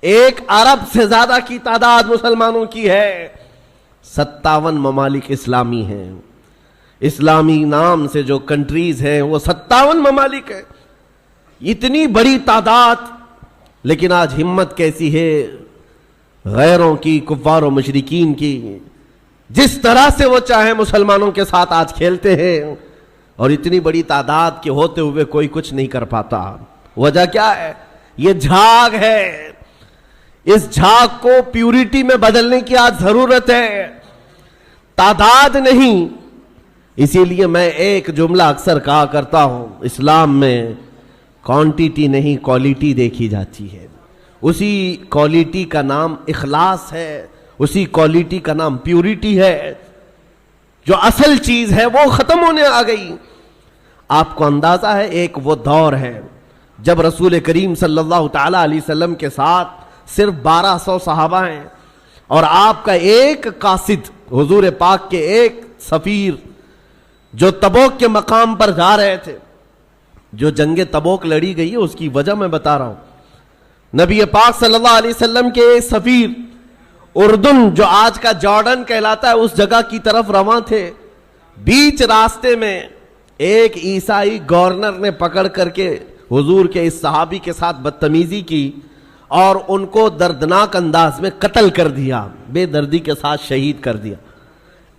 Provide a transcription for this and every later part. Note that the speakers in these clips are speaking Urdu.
1 ارب سے زیادہ کی تعداد مسلمانوں کی ہے. 57 ممالک اسلامی ہیں. اسلامی نام سے جو کنٹریز ہیں وہ 57 ممالک ہیں. اتنی بڑی تعداد, لیکن آج ہمت کیسی ہے غیروں کی, کفار و مشرکین کی. جس طرح سے وہ چاہیں مسلمانوں کے ساتھ آج کھیلتے ہیں, اور اتنی بڑی تعداد کے ہوتے ہوئے کوئی کچھ نہیں کر پاتا. وجہ کیا ہے؟ یہ جھاگ ہے. اس جھاگ کو پیوریٹی میں بدلنے کی آج ضرورت ہے, تعداد نہیں. اسی لیے میں ایک جملہ اکثر کہا کرتا ہوں, اسلام میں کوانٹیٹی نہیں کوالٹی دیکھی جاتی ہے. اسی کوالٹی کا نام اخلاص ہے, اسی کوالٹی کا نام پیوریٹی ہے. جو اصل چیز ہے وہ ختم ہونے آ گئی. آپ کو اندازہ ہے ایک وہ دور ہے جب رسول کریم صلی اللہ تعالی علیہ وسلم کے ساتھ صرف 1200 صحابہ ہیں, اور آپ کا ایک قاصد, حضور پاک کے ایک سفیر جو تبوک کے مقام پر جا رہے تھے. جو جنگ تبوک لڑی گئی ہے اس کی وجہ میں بتا رہا ہوں. نبی پاک صلی اللہ علیہ وسلم کے ایک سفیر اردن, جو آج کا جارڈن کہلاتا ہے, اس جگہ کی طرف رواں تھے. بیچ راستے میں ایک عیسائی گورنر نے پکڑ کر کے حضور کے اس صحابی کے ساتھ بدتمیزی کی اور ان کو دردناک انداز میں قتل کر دیا, بے دردی کے ساتھ شہید کر دیا.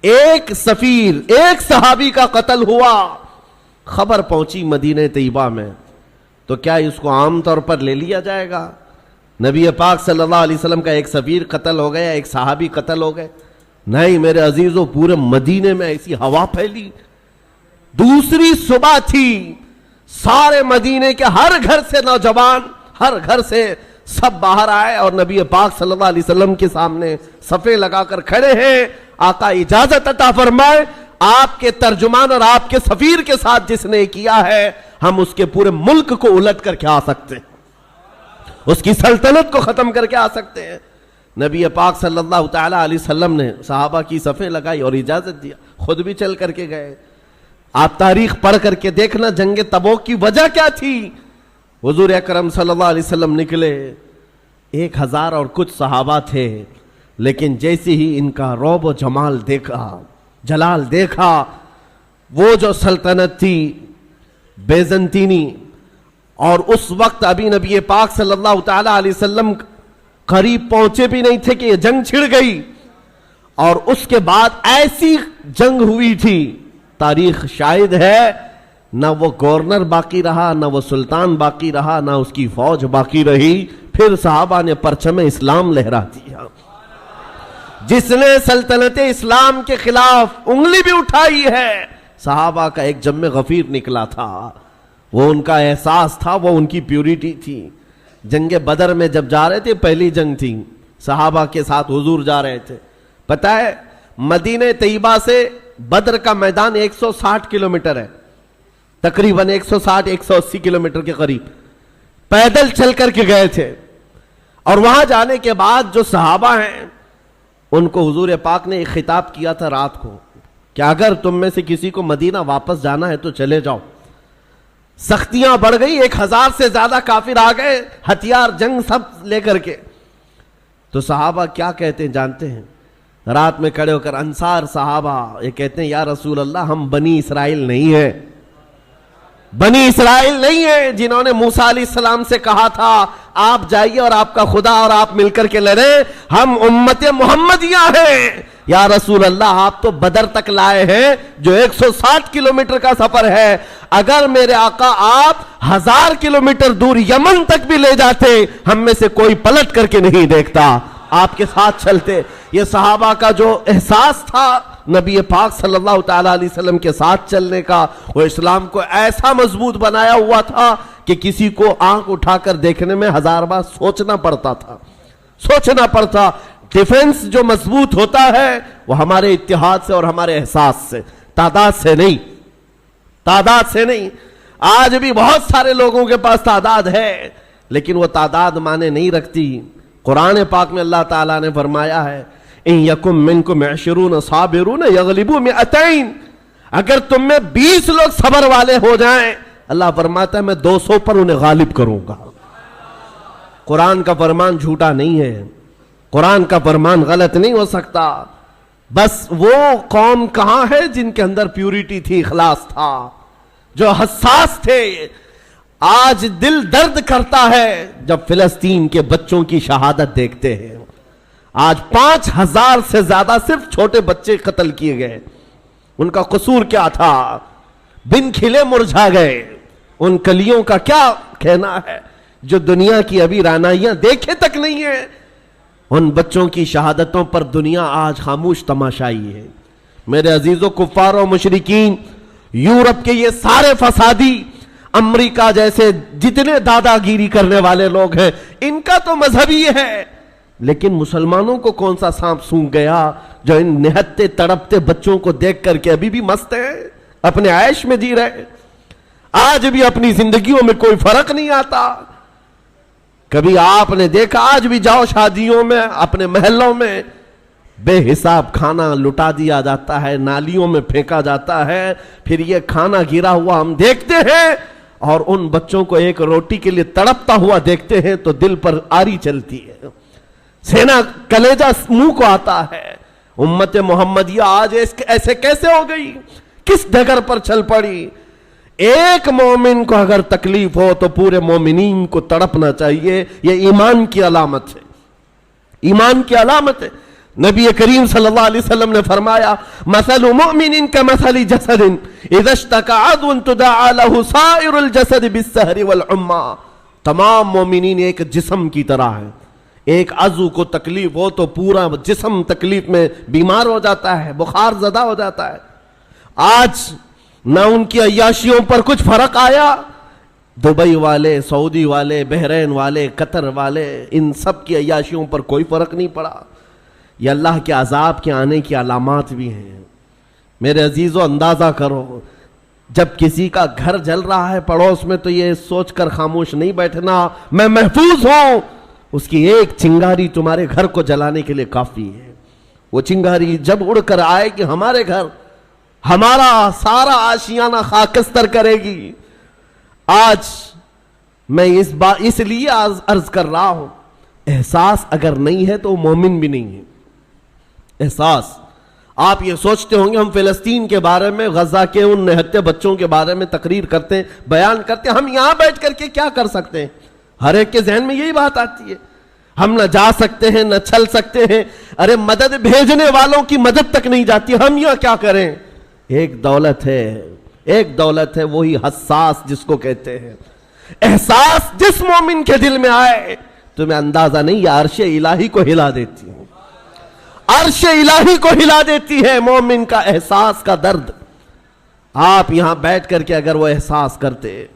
ایک سفیر, ایک صحابی کا قتل ہوا. خبر پہنچی مدینہ طیبہ میں, تو کیا اس کو عام طور پر لے لیا جائے گا؟ نبی پاک صلی اللہ علیہ وسلم کا ایک سفیر قتل ہو گیا, ایک صحابی قتل ہو گئے. نہیں میرے عزیزو, پورے مدینے میں ایسی ہوا پھیلی. دوسری صبح تھی, سارے مدینے کے ہر گھر سے نوجوان, ہر گھر سے سب باہر آئے اور نبی پاک صلی اللہ علیہ وسلم کے سامنے صفیں لگا کر کھڑے ہیں. آقا اجازت عطا فرمائے, آپ کے ترجمان اور آپ کے سفیر کے ساتھ جس نے کیا ہے, ہم اس کے پورے ملک کو الٹ کر کے آ سکتے ہیں, اس کی سلطنت کو ختم کر کے آ سکتے ہیں. نبی پاک صلی اللہ تعالی علیہ وسلم نے صحابہ کی صفیں لگائی اور اجازت دیا, خود بھی چل کر کے گئے. آپ تاریخ پڑھ کر کے دیکھنا جنگ تبوک کی وجہ کیا تھی. حضور اکرم صلی اللہ علیہ وسلم نکلے, 1000 اور کچھ صحابہ تھے, لیکن جیسے ہی ان کا رعب و جمال دیکھا, جلال دیکھا, وہ جو سلطنت تھی بیزنطینی, اور اس وقت ابھی نبی پاک صلی اللہ تعالی علیہ وسلم قریب پہنچے بھی نہیں تھے کہ یہ جنگ چھڑ گئی. اور اس کے بعد ایسی جنگ ہوئی تھی, تاریخ شاہد ہے, نہ وہ گورنر باقی رہا, نہ وہ سلطان باقی رہا, نہ اس کی فوج باقی رہی. پھر صحابہ نے پرچم اسلام لہرا دیا. جس نے سلطنت اسلام کے خلاف انگلی بھی اٹھائی ہے, صحابہ کا ایک جم غفیر نکلا تھا. وہ ان کا احساس تھا, وہ ان کی پیوریٹی تھی. جنگ بدر میں جب جا رہے تھے, پہلی جنگ تھی, صحابہ کے ساتھ حضور جا رہے تھے. پتہ ہے مدینہ طیبہ سے بدر کا میدان 160 کلومیٹر ہے, تقریباً 160-180 کلومیٹر کے قریب. پیدل چل کر کے گئے تھے, اور وہاں جانے کے بعد جو صحابہ ہیں ان کو حضور پاک نے ایک خطاب کیا تھا رات کو کہ اگر تم میں سے کسی کو مدینہ واپس جانا ہے تو چلے جاؤ. سختیاں بڑھ گئی, 1000 سے زیادہ کافر آ گئے, ہتھیار جنگ سب لے کر کے. تو صحابہ کیا کہتے ہیں جانتے ہیں؟ رات میں کھڑے ہو کر انصار صحابہ یہ کہتے ہیں, یا رسول اللہ ہم بنی اسرائیل نہیں ہیں, بنی اسرائیل نہیں ہیں جنہوں نے موسیٰ علیہ السلام سے کہا تھا آپ جائیے اور آپ کا خدا اور آپ مل کر کے لڑیں, ہم امت محمدیہ ہیں. یا رسول اللہ آپ تو بدر تک لائے ہیں جو 160 کلومیٹر کا سفر ہے. اگر میرے آقا آپ 1000 کلومیٹر دور یمن تک بھی لے جاتے, ہم میں سے کوئی پلٹ کر کے نہیں دیکھتا, آپ کے ساتھ چلتے. یہ صحابہ کا جو احساس تھا نبی پاک صلی اللہ تعالی علیہ وسلم کے ساتھ چلنے کا, وہ اسلام کو ایسا مضبوط بنایا ہوا تھا کہ کسی کو آنکھ اٹھا کر دیکھنے میں 1000 بار سوچنا پڑتا تھا, سوچنا پڑتا. ڈیفنس جو مضبوط ہوتا ہے وہ ہمارے اتحاد سے اور ہمارے احساس سے, تعداد سے نہیں, تعداد سے نہیں. آج بھی بہت سارے لوگوں کے پاس تعداد ہے, لیکن وہ تعداد معنی نہیں رکھتی. قرآن پاک میں اللہ تعالیٰ نے فرمایا ہے ان یکم منکم 20 صابرون یغلبوا 200. اگر تم میں 20 لوگ صبر والے ہو جائیں, اللہ فرماتا ہے میں 200 پر انہیں غالب کروں گا. قرآن کا فرمان جھوٹا نہیں ہے، قرآن کا فرمان غلط نہیں ہو سکتا. بس وہ قوم کہاں ہے جن کے اندر پیورٹی تھی، اخلاص تھا، جو حساس تھے. آج دل درد کرتا ہے جب فلسطین کے بچوں کی شہادت دیکھتے ہیں. آج 5000 سے زیادہ صرف چھوٹے بچے قتل کیے گئے. ان کا قصور کیا تھا؟ بن کھلے مرجھا گئے. ان کلیوں کا کیا کہنا ہے جو دنیا کی ابھی رعنائیاں دیکھے تک نہیں ہیں؟ ان بچوں کی شہادتوں پر دنیا آج خاموش تماشائی ہے. میرے عزیزوں، کفار و مشرکین، یورپ کے یہ سارے فسادی، امریکہ جیسے جتنے دادا گیری کرنے والے لوگ ہیں، ان کا تو مذہب ہی ہے. لیکن مسلمانوں کو کون سا سانپ سونگھ گیا جو ان نہتے تڑپتے بچوں کو دیکھ کر کے ابھی بھی مست ہیں، اپنے عیش میں جی رہے، آج بھی اپنی زندگیوں میں کوئی فرق نہیں آتا. کبھی آپ نے دیکھا، آج بھی جاؤ شادیوں میں، اپنے محلوں میں بے حساب کھانا لٹا دیا جاتا ہے، نالیوں میں پھینکا جاتا ہے. پھر یہ کھانا گرا ہوا ہم دیکھتے ہیں اور ان بچوں کو ایک روٹی کے لیے تڑپتا ہوا دیکھتے ہیں تو دل پر آری چلتی ہے، سینہ کلیجہ منہ کو آتا ہے. امت محمدیہ آج ایسے کیسے ہو گئی؟ کس ڈگر پر چل پڑی؟ ایک مومن کو اگر تکلیف ہو تو پورے مومنین کو تڑپنا چاہیے. یہ ایمان کی علامت ہے، ایمان کی علامت ہے. نبی کریم صلی اللہ علیہ وسلم نے فرمایا، مثل مؤمن کمثل جسد اذا اشتكى عضو تداعى له سائر الجسد بالسهر والحمى. تمام مومنین ایک جسم کی طرح ہیں. ایک عضو کو تکلیف ہو تو پورا جسم تکلیف میں بیمار ہو جاتا ہے، بخار زدہ ہو جاتا ہے. آج نہ ان کی عیاشیوں پر کچھ فرق آیا. دبئی والے، سعودی والے، بحرین والے، قطر والے، ان سب کی عیاشیوں پر کوئی فرق نہیں پڑا. یہ اللہ کے عذاب کے آنے کی علامات بھی ہیں. میرے عزیزو، اندازہ کرو، جب کسی کا گھر جل رہا ہے پڑوس میں تو یہ سوچ کر خاموش نہیں بیٹھنا میں محفوظ ہوں. اس کی ایک چنگاری تمہارے گھر کو جلانے کے لیے کافی ہے. وہ چنگاری جب اڑ کر آئے کہ ہمارے گھر، ہمارا سارا آشیانہ خاکستر کرے گی. آج میں اس لیے عرض کر رہا ہوں، احساس اگر نہیں ہے تو مومن بھی نہیں ہے. احساس. آپ یہ سوچتے ہوں گے ہم فلسطین کے بارے میں، غزہ کے ان نہتے بچوں کے بارے میں تقریر کرتے ہیں، بیان کرتے ہیں، ہم یہاں بیٹھ کر کے کیا کر سکتے ہیں؟ ہر ایک کے ذہن میں یہی بات آتی ہے. ہم نہ جا سکتے ہیں، نہ چل سکتے ہیں. ارے مدد بھیجنے والوں کی مدد تک نہیں جاتی، ہم یہاں کیا کریں؟ ایک دولت ہے، ایک دولت ہے، وہی حساس جس کو کہتے ہیں. احساس جس مومن کے دل میں آئے تمہیں اندازہ نہیں، یہ عرش الہی کو ہلا دیتی ہے، عرش الہی کو ہلا دیتی ہے. مومن کا احساس کا درد آپ یہاں بیٹھ کر کے اگر وہ احساس کرتے،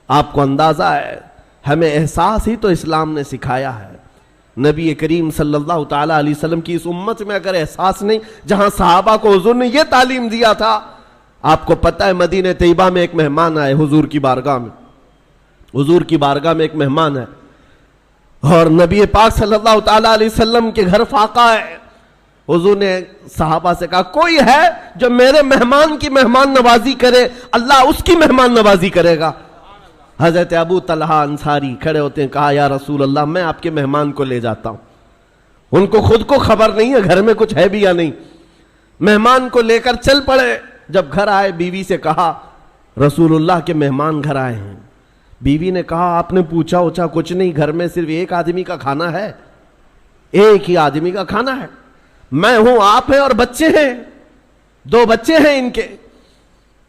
آپ کو اندازہ ہے ہمیں احساس ہی تو اسلام نے سکھایا ہے. نبی کریم صلی اللہ تعالیٰ علیہ وسلم کی اس امت میں اگر احساس نہیں، جہاں صحابہ کو حضور نے یہ تعلیم دیا تھا. آپ کو پتہ ہے مدینہ طیبہ میں ایک مہمان آئے حضور کی بارگاہ میں، حضور کی بارگاہ میں ایک مہمان ہے اور نبی پاک صلی اللہ تعالیٰ علیہ وسلم کے گھر فاقہ ہے. حضور نے صحابہ سے کہا کوئی ہے جو میرے مہمان کی مہمان نوازی کرے، اللہ اس کی مہمان نوازی کرے گا. حضرت ابو طلحہ انصاری کھڑے ہوتے ہیں، کہا یا رسول اللہ میں آپ کے مہمان کو لے جاتا ہوں. ان کو خود کو خبر نہیں ہے گھر میں کچھ ہے بھی یا نہیں. مہمان کو لے کر چل پڑے. جب گھر آئے بیوی سے کہا رسول اللہ کے مہمان گھر آئے ہیں. بیوی نے کہا آپ نے پوچھا اوچھا کچھ نہیں، گھر میں صرف ایک آدمی کا کھانا ہے، ایک ہی آدمی کا کھانا ہے، میں ہوں، آپ ہیں اور بچے ہیں، 2 بچے ہیں ان کے.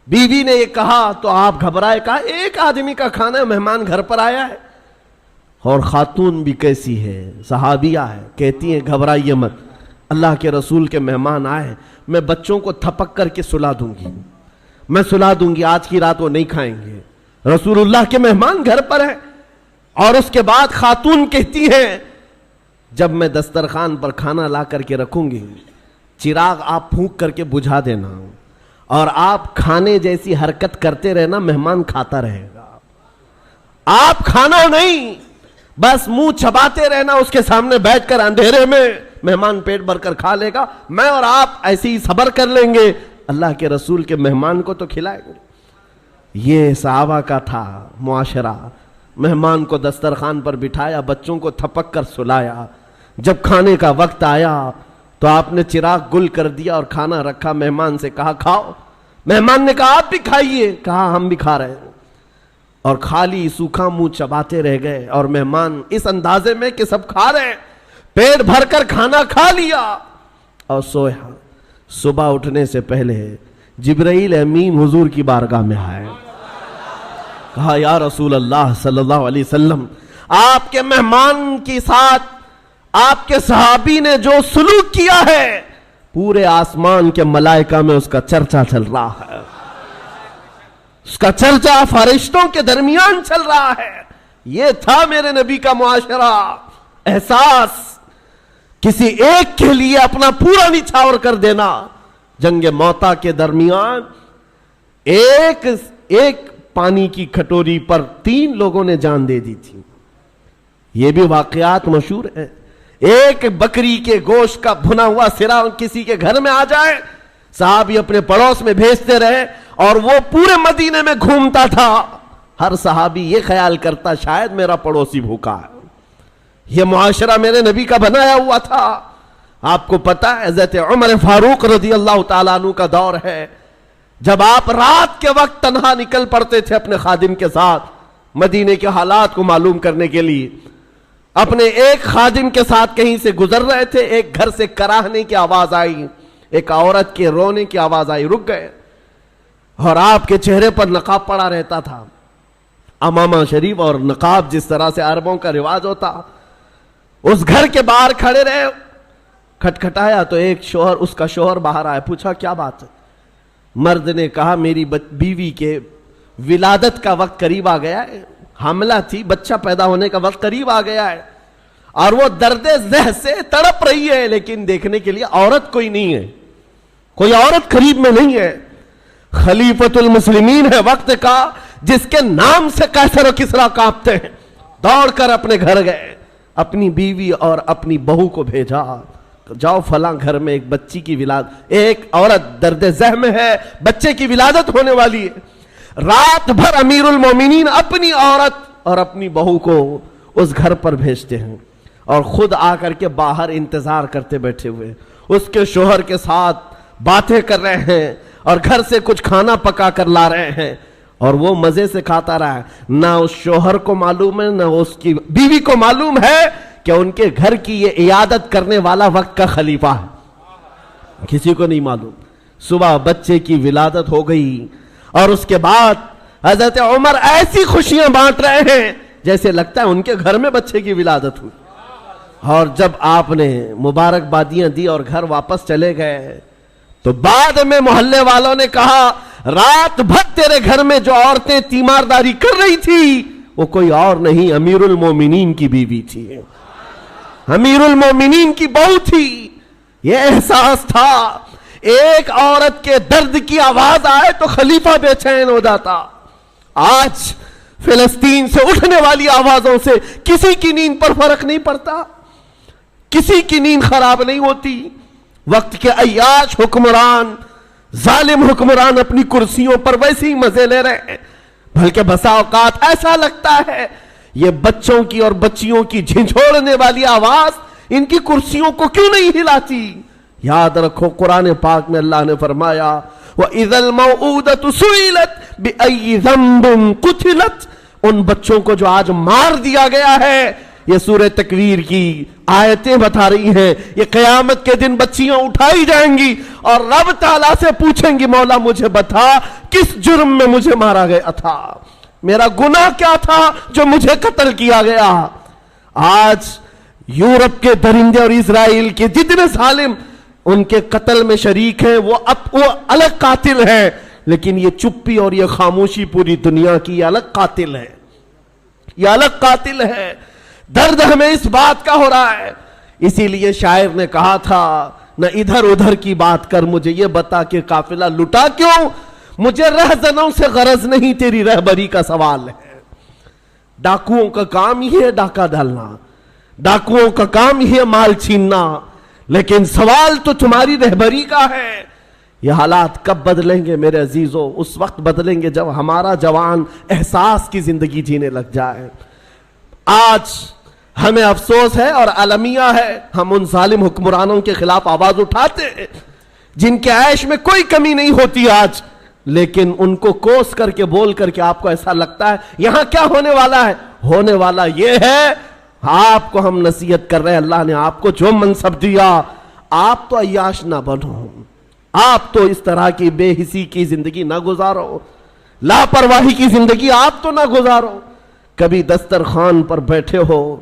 بیوی نے یہ کہا تو آپ گھبرائے، کہا ایک آدمی کا کھانا ہے، مہمان گھر پر آیا ہے. اور خاتون بھی کیسی ہے، صحابیہ ہے، کہتی ہیں گھبرائیے مت، اللہ کے رسول کے مہمان آئے، میں بچوں کو تھپک کر کے سلا دوں گی، میں سلا دوں گی، آج کی رات وہ نہیں کھائیں گے، رسول اللہ کے مہمان گھر پر ہیں. اور اس کے بعد خاتون کہتی ہیں جب میں دسترخوان پر کھانا لا کر کے رکھوں گی، چراغ آپ پھونک کر کے بجھا دینا اور آپ کھانے جیسی حرکت کرتے رہنا، مہمان کھاتا رہے گا. آپ کھانا نہیں، بس منہ چباتے رہنا اس کے سامنے بیٹھ کر، اندھیرے میں مہمان پیٹ بھر کر کھا لے گا، میں اور آپ ایسے ہی صبر کر لیں گے، اللہ کے رسول کے مہمان کو تو کھلائیں گے. یہ صحابہ کا تھا معاشرہ. مہمان کو دسترخوان پر بٹھایا، بچوں کو تھپک کر سلایا. جب کھانے کا وقت آیا تو آپ نے چراغ گل کر دیا اور کھانا رکھا. مہمان سے کہا کھاؤ. مہمان نے کہا آپ بھی کھائیے. کہا ہم بھی کھا رہے ہیں. اور خالی سوکھا منہ چباتے رہ گئے. اور مہمان اس اندازے میں کہ سب کھا رہے ہیں پیٹ بھر کر کھانا کھا لیا اور سویا. صبح اٹھنے سے پہلے جبرائیل امین حضور کی بارگاہ میں آئے. کہا یا رسول اللہ صلی اللہ علیہ وسلم، آپ کے مہمان کے ساتھ آپ کے صحابی نے جو سلوک کیا ہے پورے آسمان کے ملائکہ میں اس کا چرچا چل رہا ہے. اس کا چرچا فرشتوں کے درمیان چل رہا ہے. یہ تھا میرے نبی کا معاشرہ. احساس کسی ایک کے لیے اپنا پورا نچھاور کر دینا. جنگ موتا کے درمیان ایک پانی کی کھٹوری پر 3 لوگوں نے جان دے دی تھی. یہ بھی واقعات مشہور ہے. ایک بکری کے گوشت کا بھنا ہوا سرا کسی کے گھر میں آ جائے، صحابی اپنے پڑوس میں بھیجتے رہے اور وہ پورے مدینے میں گھومتا تھا. ہر صحابی یہ خیال کرتا شاید میرا پڑوسی بھوکا ہے. یہ معاشرہ میرے نبی کا بنایا ہوا تھا. آپ کو پتا ہے حضرت عمر فاروق رضی اللہ تعالیٰ عنہ کا دور ہے جب آپ رات کے وقت تنہا نکل پڑتے تھے اپنے خادم کے ساتھ مدینے کے حالات کو معلوم کرنے کے لیے. اپنے ایک خادم کے ساتھ کہیں سے گزر رہے تھے، ایک گھر سے کراہنے کی آواز آئی، ایک عورت کے رونے کی آواز آئی. رک گئے اور آپ کے چہرے پر نقاب پڑا رہتا تھا، امامہ شریف اور نقاب جس طرح سے عربوں کا رواج ہوتا. اس گھر کے باہر کھڑے رہے. کھٹکھٹایا تو ایک شوہر، اس کا شوہر باہر آیا. پوچھا کیا بات ہے؟ مرد نے کہا میری بیوی کے ولادت کا وقت قریب آ گیا ہے، حاملہ تھی، بچہ پیدا ہونے کا وقت قریب آ گیا ہے اور وہ درد ذہ سے تڑپ رہی ہے، لیکن دیکھنے کے لیے عورت کوئی نہیں ہے، کوئی عورت قریب میں نہیں ہے. خلیفۃ المسلمین ہے وقت کا، جس کے نام سے قیصر و کسریٰ کانپتے ہیں. دوڑ کر اپنے گھر گئے، اپنی بیوی اور اپنی بہو کو بھیجا، جاؤ فلاں گھر میں ایک بچی کی ولادت، ایک عورت درد ذہ میں ہے، بچے کی ولادت ہونے والی ہے. رات بھر امیر المومنین اپنی عورت اور اپنی بہو کو اس گھر پر بھیجتے ہیں اور خود آ کر کے باہر انتظار کرتے بیٹھے ہوئے. اس کے شوہر کے ساتھ باتیں کر رہے ہیں اور گھر سے کچھ کھانا پکا کر لا رہے ہیں اور وہ مزے سے کھاتا رہا ہے. نہ اس شوہر کو معلوم ہے نہ اس کی بیوی کو معلوم ہے کہ ان کے گھر کی یہ عیادت کرنے والا وقت کا خلیفہ ہے. کسی کو نہیں معلوم. صبح بچے کی ولادت ہو گئی اور اس کے بعد حضرت عمر ایسی خوشیاں بانٹ رہے ہیں جیسے لگتا ہے ان کے گھر میں بچے کی ولادت ہوئی. اور جب آپ نے مبارکبادیاں دی اور گھر واپس چلے گئے تو بعد میں محلے والوں نے کہا رات بھر تیرے گھر میں جو عورتیں تیمارداری کر رہی تھی وہ کوئی اور نہیں، امیر المومنین کی بیوی تھی، امیر المومنین کی بہو تھی. یہ احساس تھا ایک عورت کے درد کی آواز آئے تو خلیفہ بے چین ہو جاتا. آج فلسطین سے اٹھنے والی آوازوں سے کسی کی نیند پر فرق نہیں پڑتا، کسی کی نیند خراب نہیں ہوتی. وقت کے عیاش حکمران، ظالم حکمران اپنی کرسیوں پر ویسے ہی مزے لے رہے ہیں، بلکہ بسا اوقات ایسا لگتا ہے یہ بچوں کی اور بچیوں کی جھنجھوڑنے والی آواز ان کی کرسیوں کو کیوں نہیں ہلاتی. یاد رکھو قرآن پاک میں اللہ نے فرمایا وَإِذَا الْمَوْعُودَةُ سُئِلَتْ بِأَيِّ ذَنبٍ قُتِلَتْ. ان بچوں کو جو آج مار دیا گیا ہے، یہ سورہ تکویر کی آیتیں بتا رہی ہیں، یہ قیامت کے دن بچیاں اٹھائی جائیں گی اور رب تعالیٰ سے پوچھیں گی مولا مجھے بتا کس جرم میں مجھے مارا گیا تھا، میرا گناہ کیا تھا جو مجھے قتل کیا گیا. آج یورپ کے درندے اور اسرائیل کے جتنے ظالم ان کے قتل میں شریک ہیں وہ الگ قاتل ہیں، لیکن یہ چپی اور یہ خاموشی پوری دنیا کی یہ الگ قاتل ہے، یہ الگ قاتل ہے. درد ہمیں اس بات کا ہو رہا ہے. اسی لیے شاعر نے کہا تھا نہ ادھر ادھر کی بات کر، مجھے یہ بتا کہ قافلہ لٹا کیوں، مجھے رہزنوں سے غرض نہیں، تیری رہبری کا سوال ہے. ڈاکوؤں کا کام ہی ہے ڈاکہ ڈالنا، ڈاکوؤں کا کام ہی ہے مال چھیننا، لیکن سوال تو تمہاری رہبری کا ہے. یہ حالات کب بدلیں گے میرے عزیزوں؟ اس وقت بدلیں گے جب ہمارا جوان احساس کی زندگی جینے لگ جائے۔ آج ہمیں افسوس ہے اور المیہ ہے، ہم ان ظالم حکمرانوں کے خلاف آواز اٹھاتے ہیں جن کے عیش میں کوئی کمی نہیں ہوتی آج، لیکن ان کو کوس کر کے بول کر کے آپ کو ایسا لگتا ہے یہاں کیا ہونے والا ہے؟ ہونے والا یہ ہے، آپ کو ہم نصیحت کر رہے ہیں، اللہ نے آپ کو جو منصب دیا آپ تو عیاش نہ بنو، آپ تو اس طرح کی بے حسی کی زندگی نہ گزارو، لاپرواہی کی زندگی آپ تو نہ گزارو۔ کبھی دسترخوان پر بیٹھے ہو،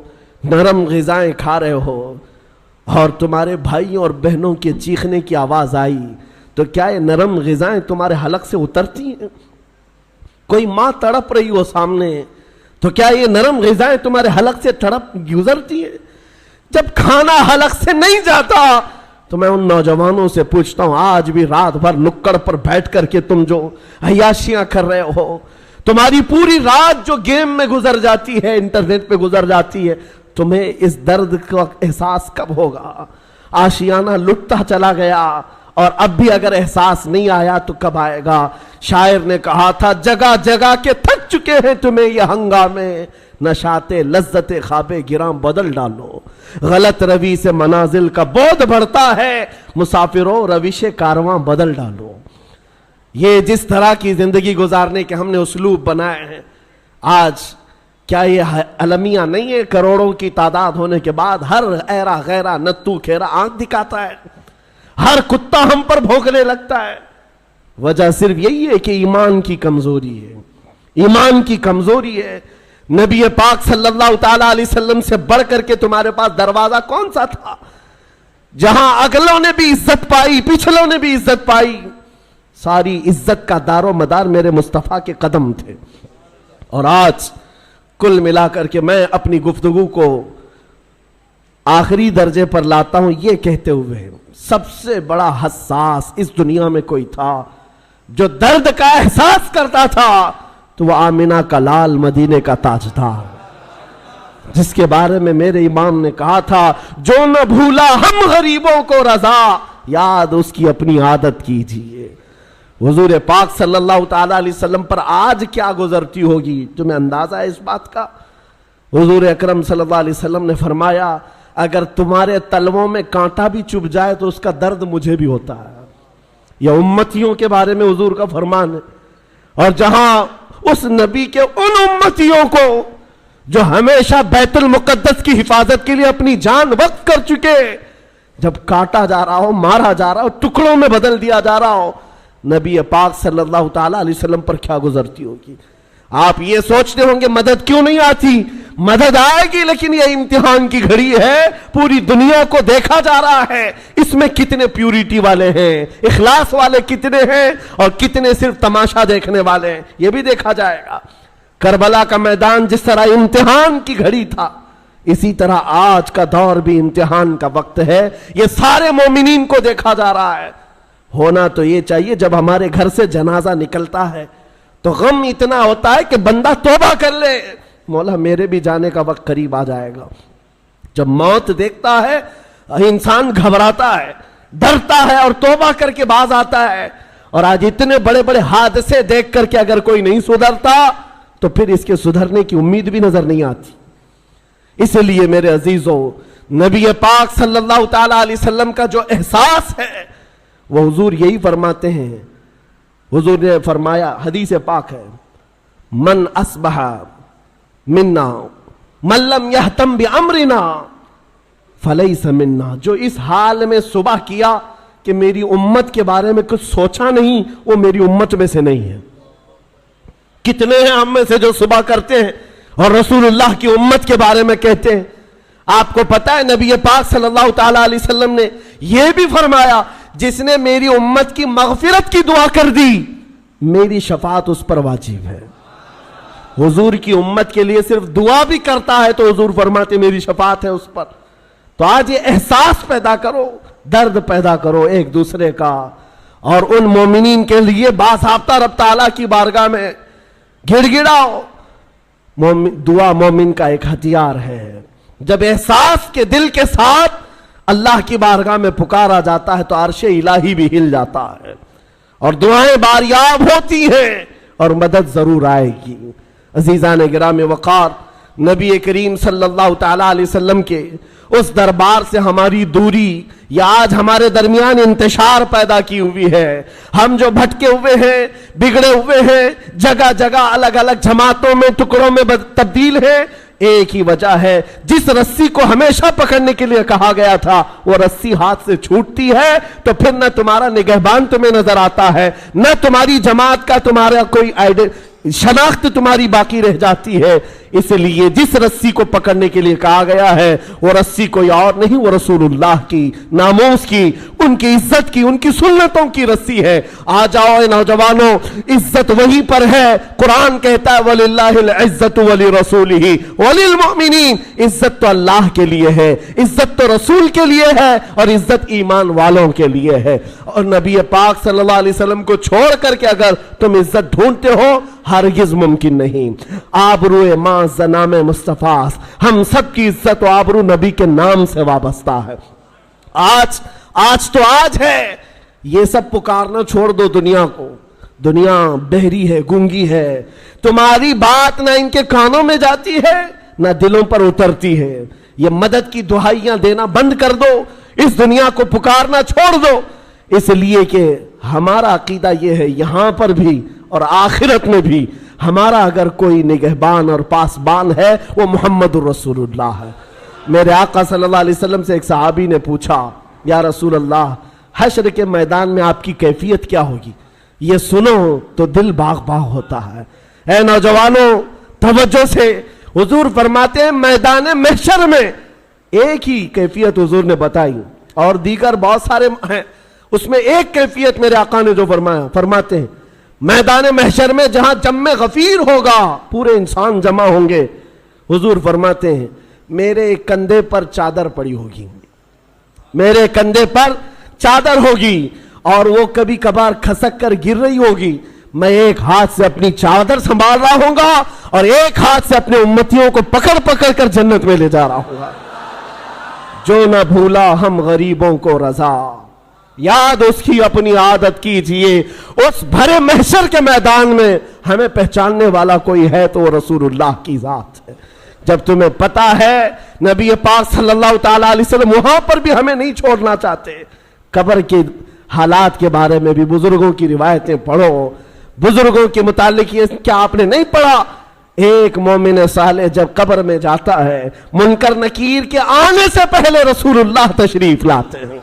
نرم غذائیں کھا رہے ہو اور تمہارے بھائیوں اور بہنوں کے چیخنے کی آواز آئی تو کیا یہ نرم غذائیں تمہارے حلق سے اترتی ہیں؟ کوئی ماں تڑپ رہی ہو سامنے تو کیا یہ نرم غذائیں تمہارے حلق سے تڑپ گزرتی ہیں؟ جب کھانا حلق سے نہیں جاتا تو میں ان نوجوانوں سے پوچھتا ہوں، آج بھی رات بھر نکڑ پر بیٹھ کر کے تم جو عیاشیاں کر رہے ہو، تمہاری پوری رات جو گیم میں گزر جاتی ہے، انٹرنیٹ پہ گزر جاتی ہے، تمہیں اس درد کا احساس کب ہوگا؟ آشیانہ لٹتا چلا گیا اور اب بھی اگر احساس نہیں آیا تو کب آئے گا؟ شاعر نے کہا تھا جگہ جگہ کے تھک چکے ہیں تمہیں یہ ہنگامے، نشاط لذت خواب گراں بدل ڈالو، غلط روی سے منازل کا بودھ بڑھتا ہے، مسافروں روش کارواں بدل ڈالو۔ یہ جس طرح کی زندگی گزارنے کے ہم نے اسلوب بنائے ہیں، آج کیا یہ المیہ نہیں ہے؟ کروڑوں کی تعداد ہونے کے بعد ہر ایرا غیرہ نتو کھیرا آنکھ دکھاتا ہے، ہر کتا ہم پر بھونکنے لگتا ہے۔ وجہ صرف یہی ہے کہ ایمان کی کمزوری ہے، ایمان کی کمزوری ہے۔ نبی پاک صلی اللہ تعالی علیہ وسلم سے بڑھ کر کے تمہارے پاس دروازہ کون سا تھا جہاں اگلوں نے بھی عزت پائی، پچھلوں نے بھی عزت پائی؟ ساری عزت کا دار و مدار میرے مصطفیٰ کے قدم تھے۔ اور آج کل ملا کر کے میں اپنی گفتگو کو آخری درجے پر لاتا ہوں یہ کہتے ہوئے، سب سے بڑا حساس اس دنیا میں کوئی تھا جو درد کا احساس کرتا تھا تو وہ آمنہ کا لال مدینے کا تاجدار، جس کے بارے میں میرے امام نے کہا تھا جو نہ بھولا ہم غریبوں کو رضا، یاد اس کی اپنی عادت کیجئے۔ حضور پاک صلی اللہ تعالی علیہ وسلم پر آج کیا گزرتی ہوگی؟ تمہیں اندازہ ہے اس بات کا؟ حضور اکرم صلی اللہ علیہ وسلم نے فرمایا اگر تمہارے تلووں میں کانٹا بھی چبھ جائے تو اس کا درد مجھے بھی ہوتا ہے۔ یہ امتیوں کے بارے میں حضور کا فرمان ہے، اور جہاں اس نبی کے ان امتیوں کو جو ہمیشہ بیت المقدس کی حفاظت کے لیے اپنی جان وقف کر چکے، جب کاٹا جا رہا ہو، مارا جا رہا ہو، ٹکڑوں میں بدل دیا جا رہا ہو، نبی پاک صلی اللہ تعالی علیہ وسلم پر کیا گزرتی ہوگی؟ آپ یہ سوچتے ہوں گے مدد کیوں نہیں آتی؟ مدد آئے گی، لیکن یہ امتحان کی گھڑی ہے، پوری دنیا کو دیکھا جا رہا ہے اس میں کتنے پیوریٹی والے ہیں، اخلاص والے کتنے ہیں اور کتنے صرف تماشا دیکھنے والے ہیں، یہ بھی دیکھا جائے گا۔ کربلا کا میدان جس طرح امتحان کی گھڑی تھا، اسی طرح آج کا دور بھی امتحان کا وقت ہے، یہ سارے مومنین کو دیکھا جا رہا ہے۔ ہونا تو یہ چاہیے جب ہمارے گھر سے جنازہ نکلتا ہے تو غم اتنا ہوتا ہے کہ بندہ توبہ کر لے، مولا میرے بھی جانے کا وقت قریب آ جائے گا۔ جب موت دیکھتا ہے انسان گھبراتا ہے، ڈرتا ہے اور توبہ کر کے باز آتا ہے۔ اور آج اتنے بڑے بڑے حادثے دیکھ کر کے اگر کوئی نہیں سدھرتا تو پھر اس کے سدھرنے کی امید بھی نظر نہیں آتی۔ اس لیے میرے عزیزوں، نبی پاک صلی اللہ تعالی علیہ وسلم کا جو احساس ہے وہ حضور یہی فرماتے ہیں۔ حضور نے فرمایا، حدیث پاک ہے، من اصبح منا من لم یہتم بامرنا فلیس منا، جو اس حال میں صبح کیا کہ میری امت کے بارے میں کچھ سوچا نہیں، وہ میری امت میں سے نہیں ہے۔ کتنے ہیں ہم میں سے جو صبح کرتے ہیں اور رسول اللہ کی امت کے بارے میں کہتے ہیں؟ آپ کو پتا ہے نبی پاک صلی اللہ تعالی علیہ وسلم نے یہ بھی فرمایا جس نے میری امت کی مغفرت کی دعا کر دی میری شفاعت اس پر واجب ہے۔ حضور کی امت کے لیے صرف دعا بھی کرتا ہے تو حضور فرماتے میری شفاعت ہے اس پر۔ تو آج یہ احساس پیدا کرو، درد پیدا کرو ایک دوسرے کا، اور ان مومنین کے لیے باضابطہ رب تعالیٰ کی بارگاہ میں گڑ گڑاؤ۔ دعا مومن کا ایک ہتھیار ہے، جب احساس کے دل کے ساتھ اللہ کی بارگاہ میں پکارا جاتا ہے تو عرش الہی بھی ہل جاتا ہے۔ اور دعائیں باریاب ہوتی ہیں اور مدد ضرور آئے گی۔ عزیزان گرام وقار، نبی کریم صلی اللہ تعالیٰ علیہ وسلم کے اس دربار سے ہماری دوری یا آج ہمارے درمیان انتشار پیدا کی ہوئی ہے۔ ہم جو بھٹکے ہوئے ہیں، بگڑے ہوئے ہیں، جگہ جگہ الگ الگ جماعتوں میں، ٹکڑوں میں تبدیل ہیں، ایک ہی وجہ ہے، جس رسی کو ہمیشہ پکڑنے کے لیے کہا گیا تھا وہ رسی ہاتھ سے چھوٹتی ہے تو پھر نہ تمہارا نگہبان تمہیں نظر آتا ہے، نہ تمہاری جماعت کا تمہارا کوئی شناخت تمہاری باقی رہ جاتی ہے۔ اس لیے جس رسی کو پکڑنے کے لیے کہا گیا ہے وہ رسی کوئی اور نہیں، وہ رسول اللہ کی ناموس کی، ان کی عزت کی، ان کی سنتوں کی رسی ہے۔ آ جاؤ اے نوجوانوں، عزت وہی پر ہے۔ قرآن کہتا ہے وَلِلَّهِ الْعِزَّةُ وَلِرَسُولِهِ وَلِلْمُؤْمِنِينَ، عزت تو اللہ کے لیے ہے، عزت تو رسول کے لیے ہے، اور عزت ایمان والوں کے لیے ہے۔ اور نبی پاک صلی اللہ علیہ وسلم کو چھوڑ کر کے اگر تم عزت ڈھونڈتے ہو، ہرگز ممکن نہیں۔ آبرو ماں زنام مصطفیٰ، ہم سب کی عزت و آبرو نبی کے نام سے وابستہ ہے۔ آج تو آج ہے، یہ سب پکارنا چھوڑ دو دنیا کو۔ دنیا بہری ہے، گونگی ہے، تمہاری بات نہ ان کے کانوں میں جاتی ہے نہ دلوں پر اترتی ہے۔ یہ مدد کی دعائیاں دینا بند کر دو، اس دنیا کو پکارنا چھوڑ دو، اس لیے کہ ہمارا عقیدہ یہ ہے یہاں پر بھی اور آخرت میں بھی ہمارا اگر کوئی نگہبان اور پاسبان ہے وہ محمد الرسول اللہ ہے۔ میرے آقا صلی اللہ علیہ وسلم سے ایک صحابی نے پوچھا، یا رسول اللہ، حشر کے میدان میں آپ کی کیفیت کیا ہوگی؟ یہ سنو تو دل باغ باغ ہوتا ہے۔ اے نوجوانوں، توجہ سے، حضور فرماتے ہیں میدان محشر میں ایک ہی کیفیت حضور نے بتائی، اور دیگر بہت سارے ہیں، اس میں ایک کیفیت میرے آقا نے جو فرمایا، فرماتے ہیں میدان محشر میں جہاں جم غفیر ہوگا، پورے انسان جمع ہوں گے، حضور فرماتے ہیں میرے کندھے پر چادر پڑی ہوگی، میرے کندھے پر چادر ہوگی، اور وہ کبھی کبھار کھسک کر گر رہی ہوگی، میں ایک ہاتھ سے اپنی چادر سنبھال رہا ہوں گا اور ایک ہاتھ سے اپنے امتیوں کو پکڑ پکڑ کر جنت میں لے جا رہا ہوں گا۔ جو نہ بھولا ہم غریبوں کو رضا، یاد اس کی اپنی عادت کیجئے، اس بھرے محشر کے میدان میں ہمیں پہچاننے والا کوئی ہے تو وہ رسول اللہ کی ذات ہے۔ جب تمہیں پتا ہے نبی پاک صلی اللہ تعالیٰ علیہ وسلم وہاں پر بھی ہمیں نہیں چھوڑنا چاہتے، قبر کے حالات کے بارے میں بھی بزرگوں کی روایتیں پڑھو، بزرگوں کے متعلق یہ کیا آپ نے نہیں پڑھا؟ ایک مومن صالح جب قبر میں جاتا ہے، منکر نکیر کے آنے سے پہلے رسول اللہ تشریف لاتے ہیں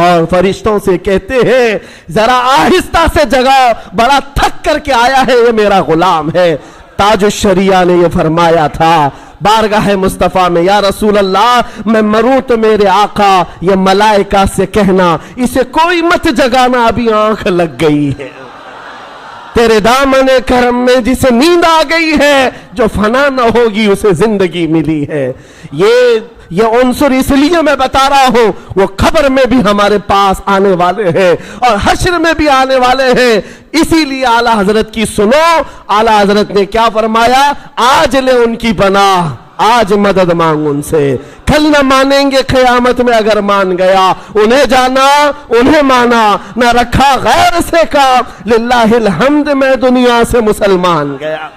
اور فرشتوں سے کہتے ہیں ذرا آہستہ سے جگاؤ، بڑا تھک کر کے آیا ہے، یہ میرا غلام ہے۔ تاج الشریعہ نے یہ فرمایا تھا بارگاہ مصطفیٰ میں، یا رسول اللہ میں مروں تو میرے آقا یہ ملائکہ سے کہنا اسے کوئی مت جگانا، ابھی آنکھ لگ گئی ہے، تیرے دامن کرم میں جسے نیند آ گئی ہے، جو فنا نہ ہوگی اسے زندگی ملی ہے۔ یہ عنصر اس لیے میں بتا رہا ہوں، وہ قبر میں بھی ہمارے پاس آنے والے ہیں اور حشر میں بھی آنے والے ہیں۔ اسی لیے اعلیٰ حضرت کی سنو، اعلیٰ حضرت نے کیا فرمایا؟ آج لے ان کی پناہ، آج مدد مانگ ان سے، کل نہ مانیں گے قیامت میں اگر مان گیا، انہیں جانا انہیں مانا، نہ رکھا غیر سے کام، للہ الحمد میں دنیا سے مسلمان گیا۔